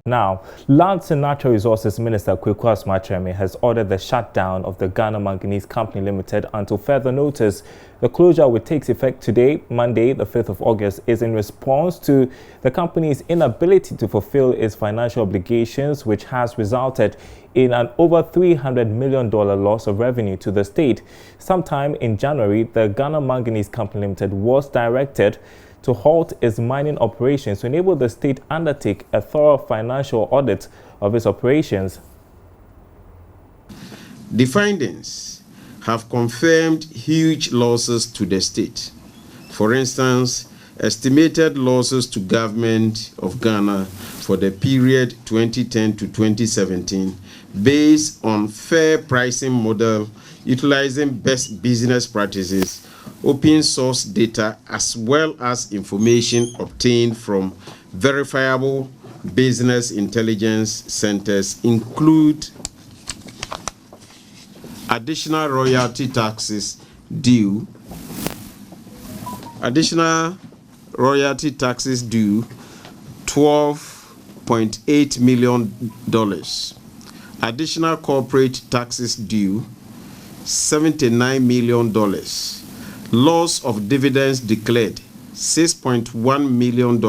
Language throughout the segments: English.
Now, Lands and Natural Resources Minister Kweku Asmachemi has ordered the shutdown of the Ghana Manganese Company Limited until further notice. The closure, which takes effect today, Monday, the 5th of August, is in response to the company's inability to fulfill its financial obligations, which has resulted in an over $300 million loss of revenue to the state. Sometime in January, the Ghana Manganese Company Limited was directed to halt its mining operations to enable the state undertake a thorough financial audit of its operations. The findings have confirmed huge losses to the state. For instance, estimated losses to government of Ghana for the period 2010 to 2017 based on fair pricing model utilizing best business practices, open source data, as well as information obtained from verifiable business intelligence centers, include additional royalty taxes due $12.8 million, additional corporate taxes due $79 million, loss of dividends declared $6.1 million,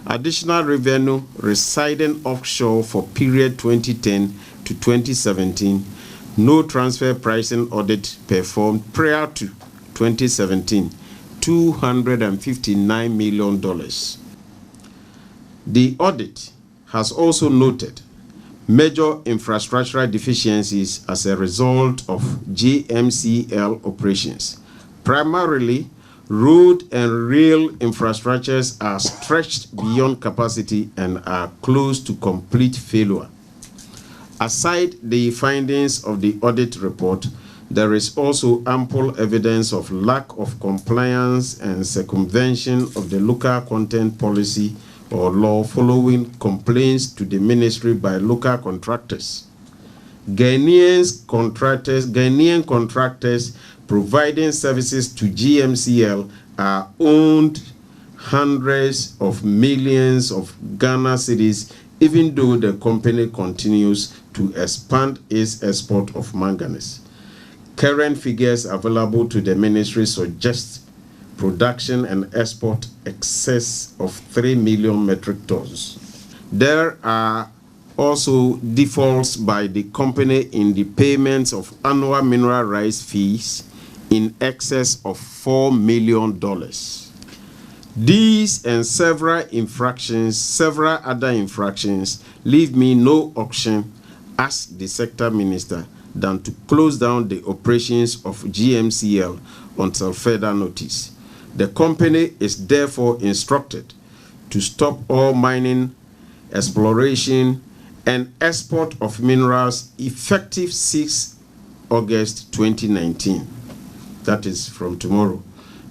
additional revenue residing offshore for period 2010 to 2017, no transfer pricing audit performed prior to 2017, $259 million. The audit has also noted major infrastructural deficiencies as a result of GMCL operations. Primarily, road and rail infrastructures are stretched beyond capacity and are close to complete failure. Aside the findings of the audit report, there is also ample evidence of lack of compliance and circumvention of the local content policy or law following complaints to the ministry by local contractors. Ghanaian contractors providing services to GMCL are owned hundreds of millions of Ghana cedis, even though the company continues to expand its export of manganese. Current figures available to the ministry suggest production and export excess of 3 million metric tons. There are also defaults by the company in the payments of annual mineral rights fees in excess of $4 million. These and several other infractions leave me no option as the sector minister than to close down the operations of GMCL until further notice. The company is therefore instructed to stop all mining, exploration, and export of minerals effective 6 August 2019. That is from tomorrow.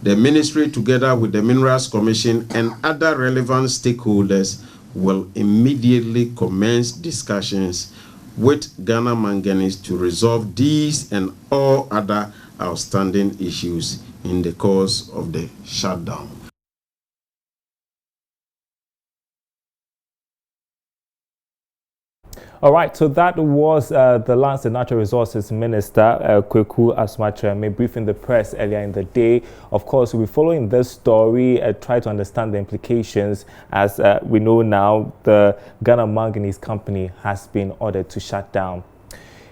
The ministry, together with the Minerals Commission and other relevant stakeholders, will immediately commence discussions with Ghana Manganese to resolve these and all other outstanding issues in the course of the shutdown. All right, so that was the Lands and Natural Resources Minister, Kweku Asmachemi, briefing the press earlier in the day. Of course, we'll be following this story, try to understand the implications. As we know now, the Ghana Manganese Company has been ordered to shut down.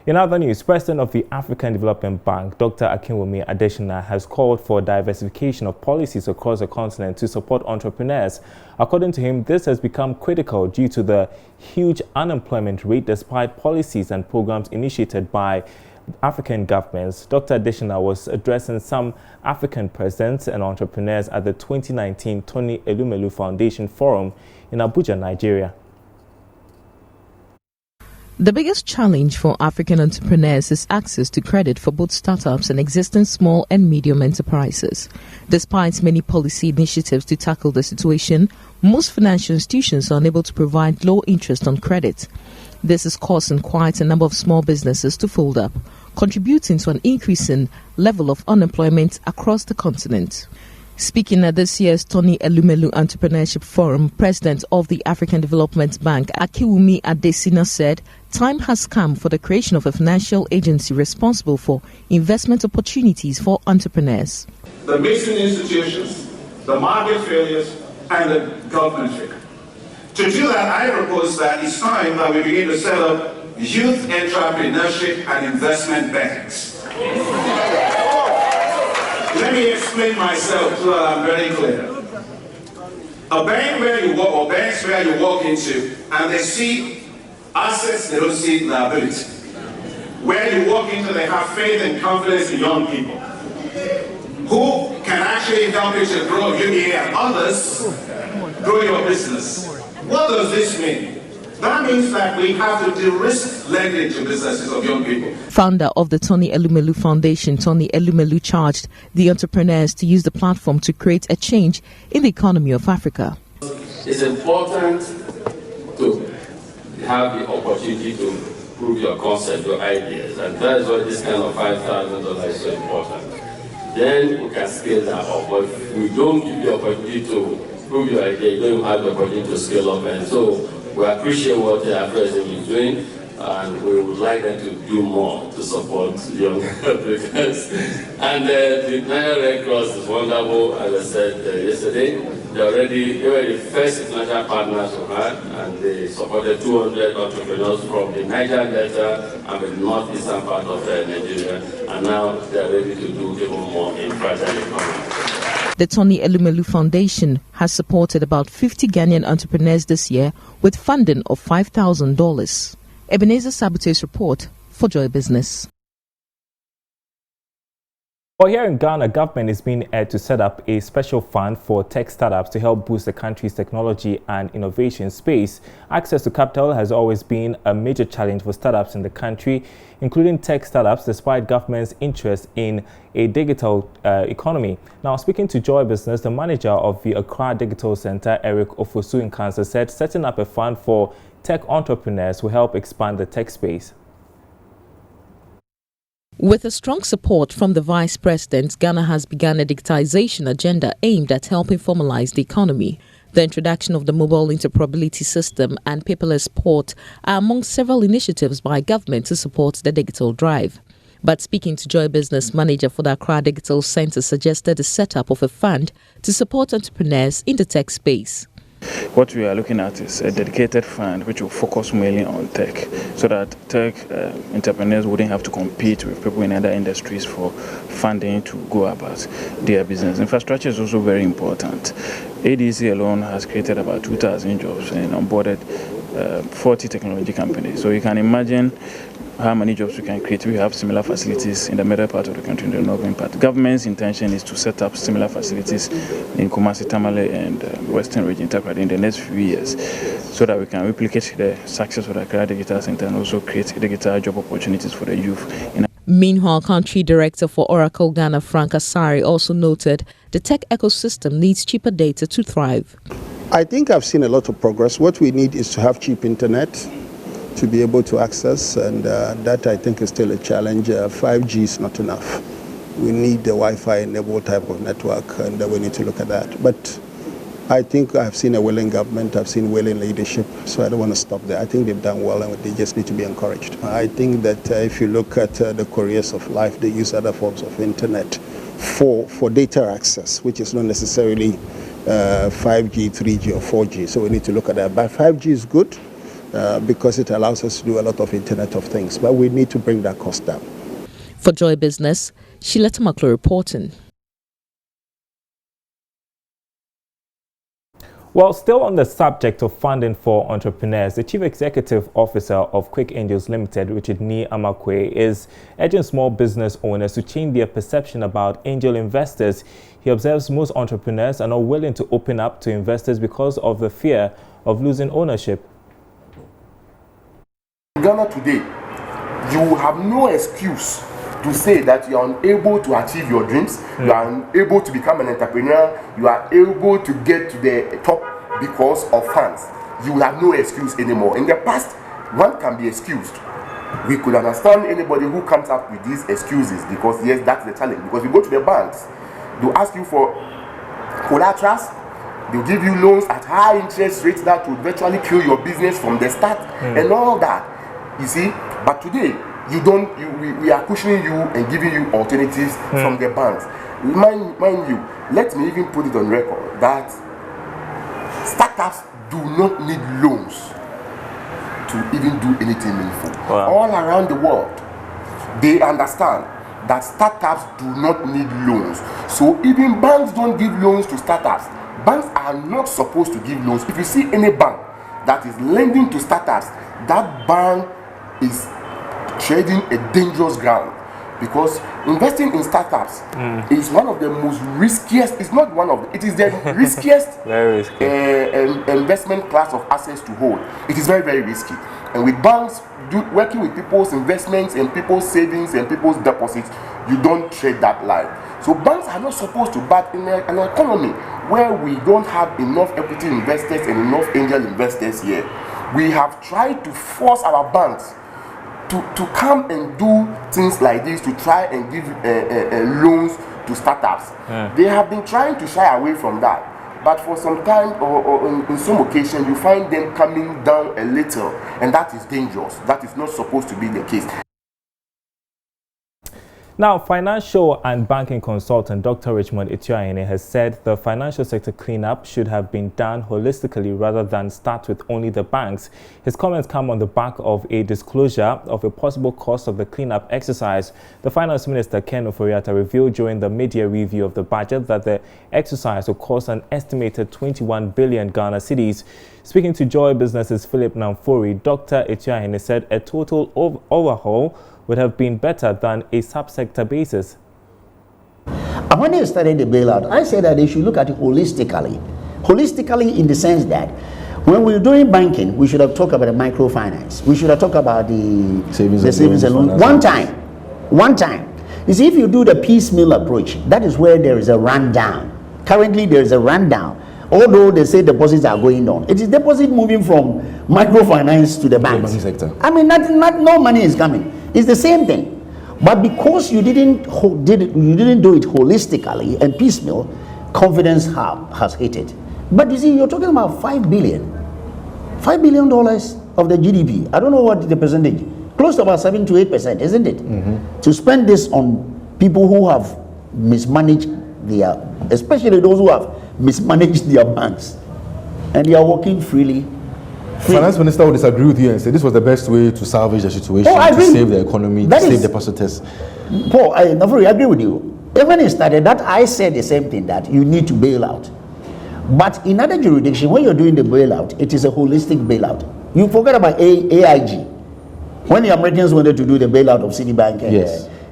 In other news, President of the African Development Bank, Dr. Akinwumi Adesina, has called for diversification of policies across the continent to support entrepreneurs. According to him, this has become critical due to the huge unemployment rate despite policies and programs initiated by African governments. Dr. Adesina was addressing some African presidents and entrepreneurs at the 2019 Tony Elumelu Foundation Forum in Abuja, Nigeria. The biggest challenge for African entrepreneurs is access to credit for both startups and existing small and medium enterprises. Despite many policy initiatives to tackle the situation, most financial institutions are unable to provide low interest on credit. This is causing quite a number of small businesses to fold up, contributing to an increasing level of unemployment across the continent. Speaking at this year's Tony Elumelu Entrepreneurship Forum, President of the African Development Bank, Akiwumi Adesina, said time has come for the creation of a financial agency responsible for investment opportunities for entrepreneurs. The mixing institutions, the market failures, and the government failure. To do that, I propose that it's time that we begin to set up youth entrepreneurship and investment banks. Let me explain myself so that I'm very clear. A bank where you walk, or banks where you walk into, and they see assets, they don't see liability. Where you walk into, they have faith and confidence in young people who can actually help you to grow UBA and others, grow your business. What does this mean? That means that we have to de-risk lending to businesses of young people. Founder of the Tony Elumelu Foundation, Tony Elumelu, charged the entrepreneurs to use the platform to create a change in the economy of Africa. It's important to have the opportunity to prove your concept, your ideas, and that is why this kind of $5,000 is so important. Then we can scale that up. But if we don't give you the opportunity to prove your idea, you don't even have the opportunity to scale up. And so we appreciate what the president is doing, and we would like them to do more to support young Africans. And the Nigerian Red Cross is wonderful, as I said yesterday. They were the first international partners we had, and they supported 200 entrepreneurs from the Niger Delta and the northeastern part of Nigeria. And now they are ready to do even more in fragile economies. The Tony Elumelu Foundation has supported about 50 Ghanaian entrepreneurs this year with funding of $5,000. Ebenezer Sabute's report for Joy Business. Well, here in Ghana, government is being urged to set up a special fund for tech startups to help boost the country's technology and innovation space. Access to capital has always been a major challenge for startups in the country, including tech startups, despite government's interest in a digital economy. Now, speaking to Joy Business, the manager of the Accra Digital Center, Eric Ofosu-Nkansa, said setting up a fund for tech entrepreneurs will help expand the tech space. With a strong support from the Vice President, Ghana has begun a digitization agenda aimed at helping formalize the economy. The introduction of the mobile interoperability system and paperless port are among several initiatives by government to support the digital drive. But speaking to Joy Business, manager for the Accra Digital Center suggested the setup of a fund to support entrepreneurs in the tech space. What we are looking at is a dedicated fund which will focus mainly on tech, so that tech entrepreneurs wouldn't have to compete with people in other industries for funding to go about their business. Infrastructure is also very important. ADC alone has created about 2,000 jobs and onboarded 40 technology companies. So you can imagine how many jobs we can create. We have similar facilities in the middle part of the country, in the northern part. Government's intention is to set up similar facilities in Kumasi, Tamale, and Western Region, Takrady, in the next few years, so that we can replicate the success of the Accra Digital Center and also create digital job opportunities for the youth. Meanwhile, Country Director for Oracle Ghana, Frank Asari, also noted the tech ecosystem needs cheaper data to thrive. I think I've seen a lot of progress. What we need is to have cheap internet to be able to access, and that I think is still a challenge. 5G is not enough. We need the Wi-Fi enabled type of network, and we need to look at that. But I think I've seen a willing government, I've seen willing leadership, so I don't want to stop there. I think they've done well, and they just need to be encouraged. I think that if you look at the careers of life, they use other forms of internet for data access, which is not necessarily 5G, 3G, or 4G. So we need to look at that. But 5G is good, because it allows us to do a lot of Internet of Things, but we need to bring that cost down. For Joy Business, Sheila Tamaklo reporting. Well, still on the subject of funding for entrepreneurs, the Chief Executive Officer of Quick Angels Limited, Richard Ni Amakwe, is urging small business owners to change their perception about angel investors. He observes most entrepreneurs are not willing to open up to investors because of the fear of losing ownership. Ghana today, you have no excuse to say that you are unable to achieve your dreams, you are unable to become an entrepreneur, you are able to get to the top because of funds. You have no excuse anymore. In the past, one can be excused. We could understand anybody who comes up with these excuses, because yes, that's the challenge. Because we go to the banks, they ask you for collaterals. They'll give you loans at high interest rates that will virtually kill your business from the start and all that. You see, but today we are cushioning you and giving you alternatives from the banks. Mind you, let me even put it on record that startups do not need loans to even do anything meaningful. Wow. All around the world, they understand that startups do not need loans. So even banks don't give loans to startups. Banks are not supposed to give loans. If you see any bank that is lending to startups, that bank is treading a dangerous ground, because investing in startups is one of the most riskiest. It's not one of the, it is the riskiest Very risky. investment class of assets to hold. It is very, very risky. And with banks working with people's investments and people's savings and people's deposits, you don't trade that line. So banks are not supposed to back in an economy where we don't have enough equity investors and enough angel investors here. We have tried to force our banks to come and do things like this, to try and give loans to startups. They have been trying to shy away from that. But for some time or in some occasion, you find them coming down a little, and that is dangerous. That is not supposed to be the case. Now, financial and banking consultant Dr. Richmond Ituahene has said the financial sector cleanup should have been done holistically rather than start with only the banks. His comments come on the back of a disclosure of a possible cost of the cleanup exercise. The Finance Minister, Ken Ofori-Atta, revealed during the media review of the budget that the exercise will cost an estimated 21 billion Ghana cedis. Speaking to Joy Business's Philip Namfori, Dr. Ituahene said a total overhaul would have been better than a subsector basis. And when they started the bailout, I said that they should look at it holistically. Holistically in the sense that when we were doing banking, we should have talked about the microfinance. We should have talked about the savings and loans. One time. You see, if you do the piecemeal approach, that is where there is a rundown. Currently, there is a rundown. Although they say deposits are going down, it is deposit moving from microfinance to the banks. The banking sector. I mean, no money is coming. It's the same thing. But because you didn't do it holistically and piecemeal, confidence has hit it. But you see, you're talking about $5 billion of the GDP. I don't know what the percentage, close to about 7 to 8%, isn't it? To spend this on people who have mismanaged especially those who have mismanaged their banks, and they are working freely. Finance Minister would disagree with you and say this was the best way to salvage the situation, to save the economy, to save depositors. Paul, I agree with you. When it started, that I said the same thing, that you need to bail out. But in other jurisdictions, when you're doing the bailout, it is a holistic bailout. You forget about AIG. When the Americans wanted to do the bailout of Citibank,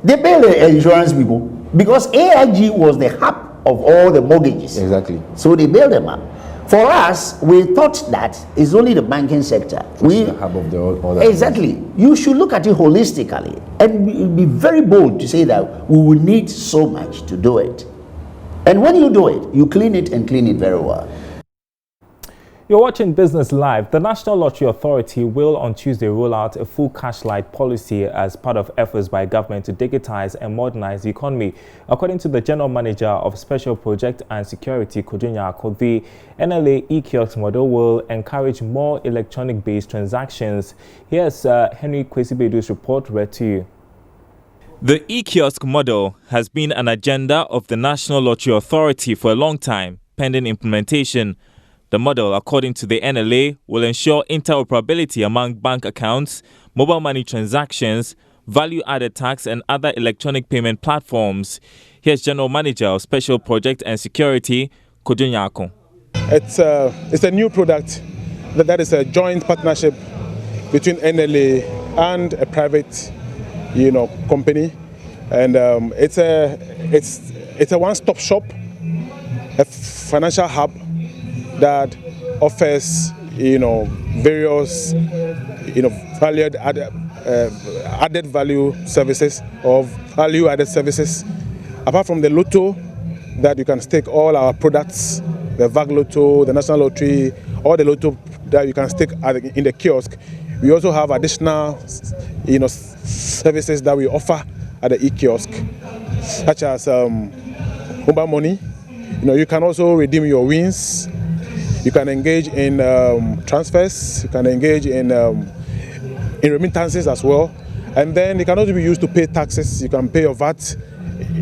they bailed the insurance people because AIG was the hub of all the mortgages. Exactly. So they bailed them up. For us, we thought that it's only the banking sector. The hub of all that. Exactly. You should look at it holistically and be very bold to say that we will need so much to do it. And when you do it, you clean it and clean it very well. You're watching Business Live. The National Lottery Authority will on Tuesday roll out a full cashlight policy as part of efforts by government to digitize and modernize the economy. According to the General Manager of Special Project and Security, Kojunya, the NLA e-kiosk model will encourage more electronic-based transactions. Here's Henry Kwesibedu's report read to you. The e-kiosk model has been an agenda of the National Lottery Authority for a long time, pending implementation. The model, according to the NLA, will ensure interoperability among bank accounts, mobile money transactions, value-added tax and other electronic payment platforms. Here's General Manager of Special Project and Security, Kojunya. It's a new product that is a joint partnership between NLA and a private, company, and it's a one-stop shop, a financial hub that offers, various, added value services or value-added services. Apart from the Lotto, that you can stake all our products, the VAG Lotto, the National Lottery, all the Lotto that you can stake in the kiosk. We also have additional, services that we offer at the e-kiosk, such as mobile money. You can also redeem your wins. You can engage in transfers. You can engage in remittances as well. And then it can also be used to pay taxes. You can pay your VAT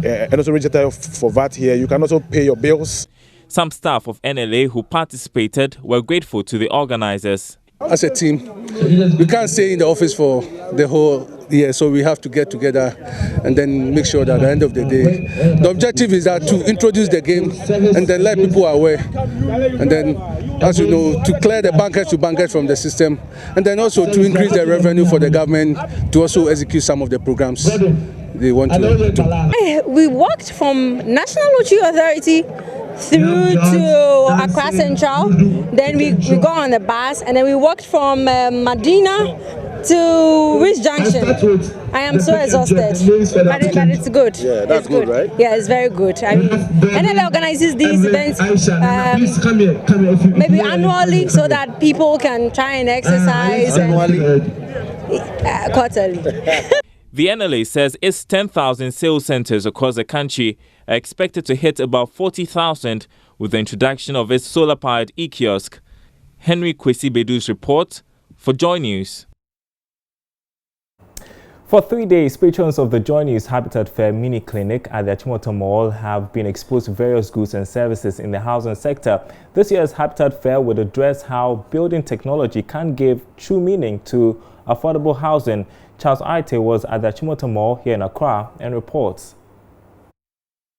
and also register for VAT here. You can also pay your bills. Some staff of NLA who participated were grateful to the organizers. As a team, we can't stay in the office for the whole year, so we have to get together and then make sure that at the end of the day, the objective is that to introduce the game and then let people aware, and then, as you know, to clear the bankers to bankers from the system, and then also to increase the revenue for the government to also execute some of the programs they want to do. We walked from National Lottery Authority through to Accra Central, then we got on the bus, and then we walked from Medina to Rich Junction. I am so exhausted, but it's good. Yeah, that's good, right? Yeah, it's very good. I mean, NLA organizes these events maybe annually so that people can try and exercise. Quarterly. The NLA says its 10,000 sales centers across the country are expected to hit about 40,000 with the introduction of its solar-powered e-kiosk. Henry Kwesi Bedu's report for JoyNews. For 3 days, patrons of the JoyNews Habitat Fair mini clinic at the Achimota Mall have been exposed to various goods and services in the housing sector. This year's Habitat Fair would address how building technology can give true meaning to affordable housing. Charles Aite was at the Achimota Mall here in Accra and reports.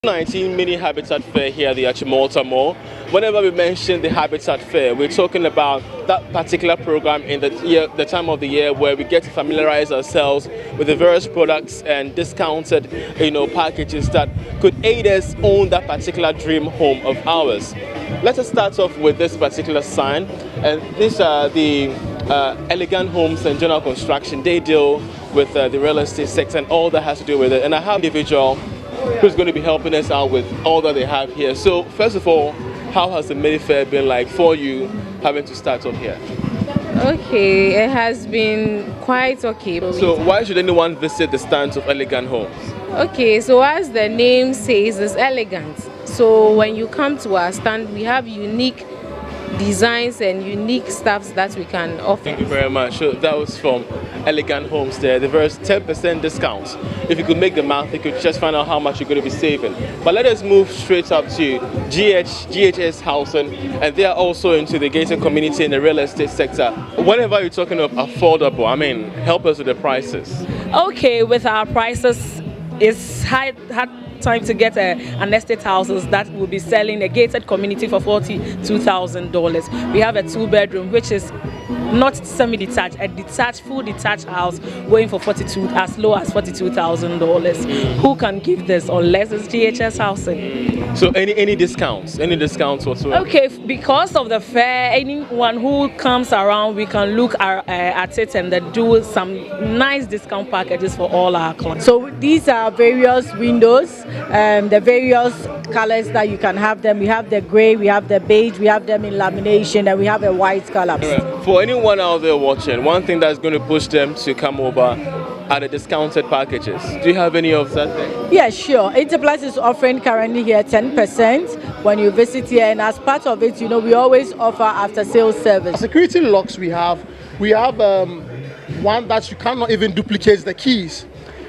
19 mini Habitat Fair here at the Achimota Mall. Whenever we mention the Habitat Fair, we're talking about that particular program in the time of the year where we get to familiarize ourselves with the various products and discounted, packages that could aid us own that particular dream home of ours. Let us start off with this particular sign, and these are the Elegant Homes and General Construction. They deal with the real estate sector and all that has to do with it. And I have an individual who's going to be helping us out with all that they have here. So first of all, how has the mini fair been like for you having to start off here? Okay, it has been quite okay. So why should anyone visit the stands of Elegant Homes? Okay, so as the name says, it's elegant. So when you come to our stand, we have unique designs and unique stuffs that we can offer. Thank you very much. So that was from Elegant Homes there. The first 10% discount. If you could make the math, you could just find out how much you're going to be saving. But let us move straight up to GHS Housing, and they are also into the gated community in the real estate sector. Whenever you're talking of affordable, I mean, help us with the prices. Okay, with our prices, it's hard time to get an estate houses that will be selling a gated community for $42,000. We have a 2-bedroom, which is not semi-detached, a detached, full detached house going for as low as $42,000. Who can give this unless it's GHS Housing? So any discounts? Any discounts whatsoever? Okay, because of the fair, anyone who comes around, we can look at it and then do some nice discount packages for all our clients. So these are various windows, the various colors that you can have them. We have the gray, we have the beige, we have them in lamination, and we have a white color. Right. For anyone out there watching, one thing that's going to push them to come over are the discounted packages. Do you have any of that thing? Yeah, sure. Enterprise is offering currently here 10% when you visit here, and as part of it, we always offer after sales service. Security locks we have one that you cannot even duplicate the keys.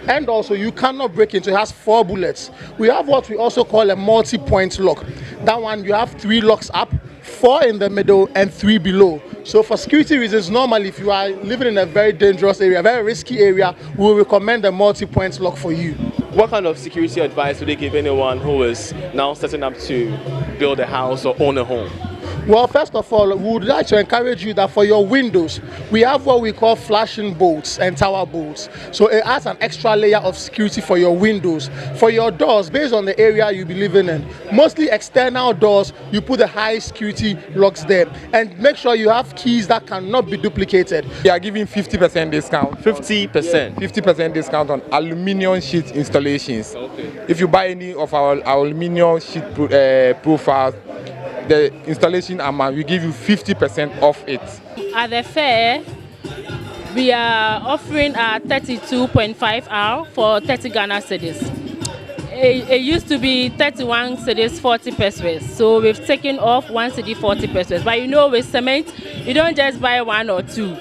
And also you cannot break into. It has 4 bullets. We have what we also call a multi-point lock. That one you have 3 locks up, 4 in the middle and 3 below. So for security reasons, normally if you are living in a very dangerous area, very risky area, we will recommend a multi-point lock for you. What kind of security advice would they give anyone who is now setting up to build a house or own a home? Well, first of all, we would like to encourage you that for your windows, we have what we call flashing bolts and tower bolts. So it adds an extra layer of security for your windows. For your doors, based on the area you'll be living in, mostly external doors, you put the high security locks there. And make sure you have keys that cannot be duplicated. We are giving 50% discount. 50%? 50% discount on aluminium sheet installations. Okay. If you buy any of our aluminium sheet profiles, the installation amount, we give you 50% off it. At the fair, we are offering a 32.5 hour for 30 Ghana cedis. it used to be 31 cedis 40 pesos. So we've taken off 1 cedi 40 pesos. But you know, with cement, you don't just buy 1 or 2.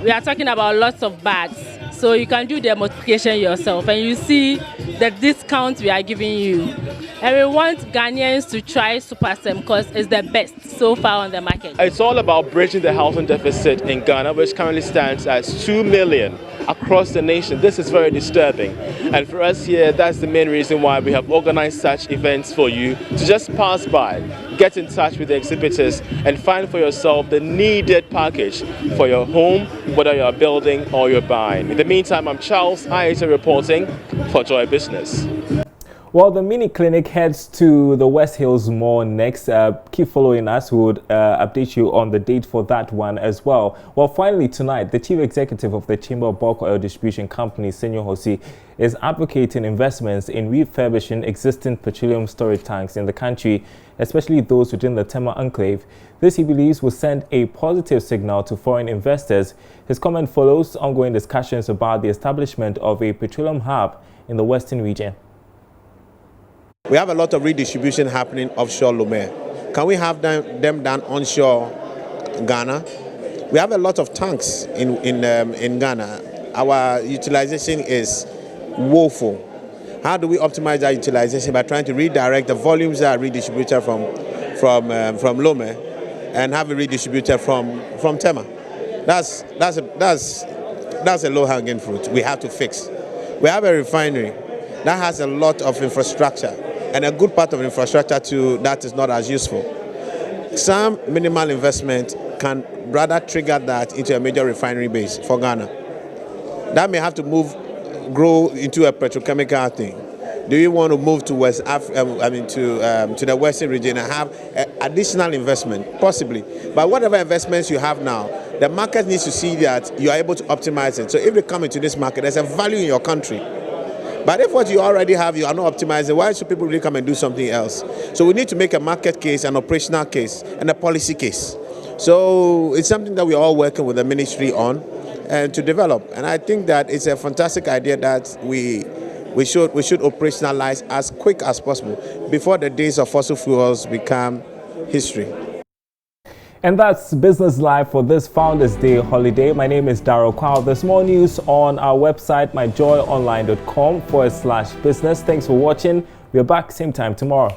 We are talking about lots of bags. So you can do the multiplication yourself and you see the discount we are giving you. And we want Ghanaians to try Super Sem because it's the best so far on the market. It's all about bridging the housing deficit in Ghana, which currently stands at 2 million across the nation. This is very disturbing. And for us here, that's the main reason why we have organized such events for you to just pass by, get in touch with the exhibitors and find for yourself the needed package for your home, whether you're building or you're buying. In the meantime, I'm Charles Ayeta reporting for Joy Business. Well, the mini clinic heads to the West Hills Mall next. Keep following us. We would update you on the date for that one as well. Well, finally tonight, the chief executive of the Chamber of Bulk Oil Distribution Company, Senor Hosi, is advocating investments in refurbishing existing petroleum storage tanks in the country, especially those within the Tema enclave. This, he believes, will send a positive signal to foreign investors. His comment follows ongoing discussions about the establishment of a petroleum hub in the western region. We have a lot of redistribution happening offshore Lomé. Can we have them done onshore Ghana? We have a lot of tanks in Ghana. Our utilization is woeful. How do we optimize that utilization? By trying to redirect the volumes that are redistributed from Lomé and have it redistributed from Tema. That's a low-hanging fruit we have to fix. We have a refinery that has a lot of infrastructure, and a good part of infrastructure too that is not as useful. Some minimal investment can rather trigger that into a major refinery base for Ghana. That may have to grow into a petrochemical thing. Do you want to move to West Africa, to the Western region and have additional investment? Possibly. But whatever investments you have now, the market needs to see that you are able to optimize it. So if they come into this market, there's a value in your country. But if what you already have, you are not optimizing, why should people really come and do something else? So we need to make a market case, an operational case, and a policy case. So it's something that we're all working with the ministry on and to develop. And I think that it's a fantastic idea that we should operationalize as quick as possible before the days of fossil fuels become history. And that's Business Live for this Founders Day holiday. My name is Darryl Kwao. There's more news on our website, myjoyonline.com/business. Thanks for watching. We're back same time tomorrow.